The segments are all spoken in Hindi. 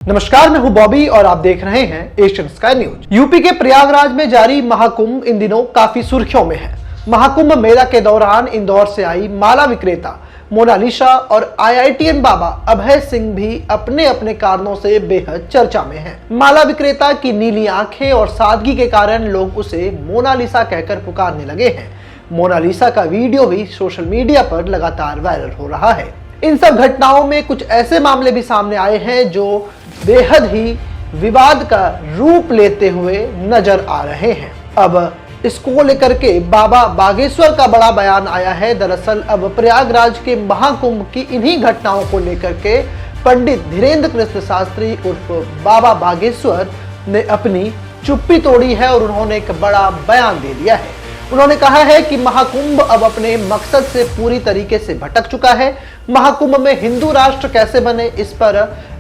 नमस्कार, मैं हूं बॉबी और आप देख रहे हैं एशियन स्काई न्यूज। यूपी के प्रयागराज में जारी महाकुंभ इन दिनों काफी सुर्खियों में है। महाकुंभ मेला के दौरान इंदौर से आई माला विक्रेता मोनालिसा और आईआईटीएन बाबा अभय सिंह भी अपने अपने कारणों से बेहद चर्चा में हैं। माला विक्रेता की नीली आंखें और सादगी के कारण लोग उसे मोनालिसा कहकर पुकारने लगे हैं। मोनालिसा का वीडियो भी सोशल मीडिया पर लगातार वायरल हो रहा है। इन सब घटनाओं में कुछ ऐसे मामले भी सामने आए हैं जो बेहद ही विवाद का रूप लेते हुए नजर आ रहे हैं। अब इसको लेकर के बाबा बागेश्वर का बड़ा बयान आया है। दरअसल अब प्रयागराज के महाकुंभ की इन्हीं घटनाओं को लेकर के पंडित धीरेन्द्र कृष्ण शास्त्री उर्फ बाबा बागेश्वर ने अपनी चुप्पी तोड़ी है और उन्होंने एक बड़ा बयान दे दिया है। उन्होंने कहा है कि महाकुंभ अब अपने मकसद से पूरी तरीके से भटक चुका है। महाकुंभ में हिंदू राष्ट्र कैसे बने, इस पर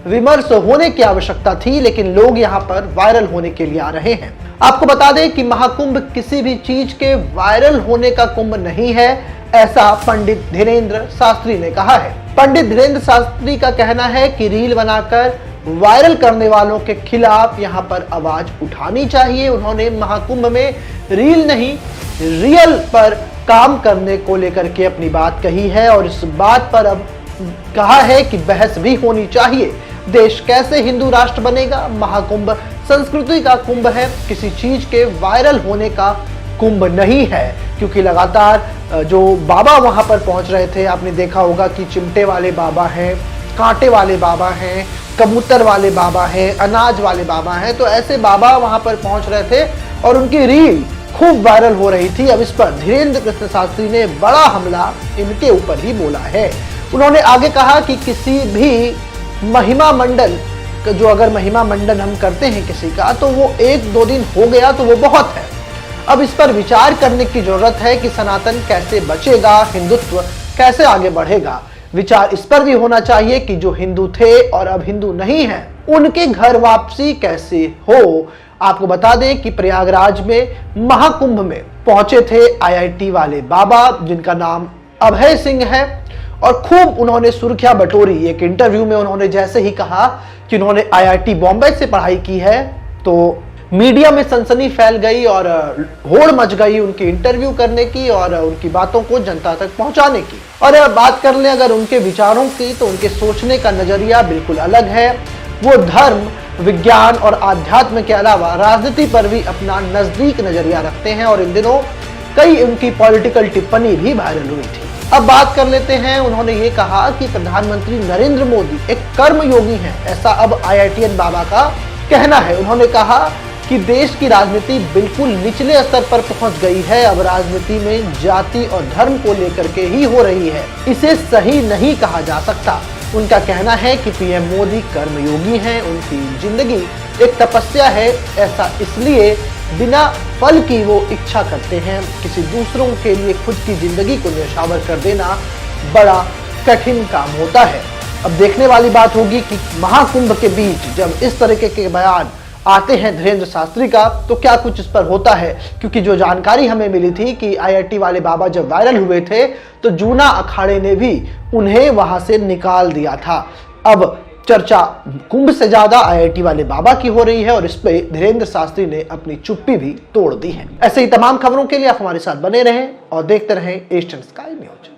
विमर्श होने की आवश्यकता थी, लेकिन लोग यहाँ पर वायरल होने के लिए आ रहे हैं। आपको बता दें कि महाकुंभ किसी भी चीज के वायरल होने का कुंभ नहीं है, ऐसा पंडित धीरेन्द्र शास्त्री ने कहा है। पंडित धीरेन्द्र शास्त्री का कहना है कि रील बनाकर वायरल करने वालों के खिलाफ यहाँ पर आवाज उठानी चाहिए। उन्होंने महाकुंभ में रील नहीं रियल पर काम करने को लेकर के अपनी बात कही है और इस बात पर अब कहा है कि बहस भी होनी चाहिए। देश कैसे हिंदू राष्ट्र बनेगा? महाकुंभ संस्कृति का कुंभ है, किसी चीज के वायरल होने का कुंभ नहीं है। क्योंकि लगातार जो बाबा वहां पर पहुंच रहे थे, आपने देखा होगा कि चिमटे वाले बाबा हैं, कांटे वाले बाबा हैं, कबूतर वाले बाबा हैं, अनाज वाले बाबा हैं। तो ऐसे बाबा वहां पर पहुंच रहे थे और उनकी रील खूब वायरल हो रही थी। अब इस पर धीरेन्द्र कृष्ण शास्त्री ने बड़ा हमला इनके ऊपर ही बोला है। उन्होंने आगे कहा कि किसी भी महिमा मंडल, जो अगर महिमा मंडन हम करते हैं किसी का, तो वो 1-2 दिन हो गया तो वो बहुत है। अब इस पर विचार करने की जरूरत है कि सनातन कैसे बचेगा, हिंदुत्व कैसे आगे बढ़ेगा। विचार इस पर भी होना चाहिए कि जो हिंदू थे और अब हिंदू नहीं है, उनके घर वापसी कैसे हो। आपको बता दें कि प्रयागराज में महाकुंभ में पहुंचे थे आईआईटी वाले बाबा, जिनका नाम अभय सिंह है, और खूब उन्होंने सुर्खियां बटोरी। एक इंटरव्यू में उन्होंने जैसे ही कहा कि उन्होंने आईआईटी बॉम्बे से पढ़ाई की है, तो मीडिया में सनसनी फैल गई और होड़ मच गई उनकी इंटरव्यू करने की और उनकी बातों को जनता तक पहुंचाने की। और बात कर लें अगर उनके विचारों की, तो उनके सोचने का नजरिया बिल्कुल अलग है। वो धर्म, विज्ञान और आध्यात्म के अलावा राजनीति पर भी अपना नजदीक नजरिया रखते हैं और इन दिनों कई उनकी पॉलिटिकल टिप्पणी भी वायरल हुई थी। अब बात कर लेते हैं, उन्होंने ये कहा कि प्रधानमंत्री नरेंद्र मोदी एक कर्मयोगी हैं, ऐसा अब आईआईटीएन बाबा का कहना है। उन्होंने कहा कि देश की राजनीति बिल्कुल निचले स्तर पर पहुंच गई है। अब राजनीति में जाति और धर्म को लेकर के ही हो रही है, इसे सही नहीं कहा जा सकता। उनका कहना है कि पीएम मोदी कर्मयोगी हैं, उनकी जिंदगी एक तपस्या है। ऐसा इसलिए बिना फल की वो इच्छा करते हैं। किसी दूसरों के लिए खुद की जिंदगी को न्यौछावर कर देना बड़ा कठिन काम होता है। अब देखने वाली बात होगी कि महाकुंभ के बीच जब इस तरीके के बयान आते हैं धीरेन्द्र शास्त्री का, तो क्या कुछ इस पर होता है। क्योंकि जो जानकारी हमें मिली थी कि आईआईटी वाले बाबा जब वायरल हुए थे, तो जूना अखाड़े ने भी उन्हें वहां से निकाल दिया था। अब चर्चा कुंभ से ज्यादा आईआईटी वाले बाबा की हो रही है और इस पे धीरेन्द्र शास्त्री ने अपनी चुप्पी भी तोड़ दी है। ऐसे ही तमाम खबरों के लिए आप हमारे साथ बने रहें और देखते रहें एशियन स्काई न्यूज।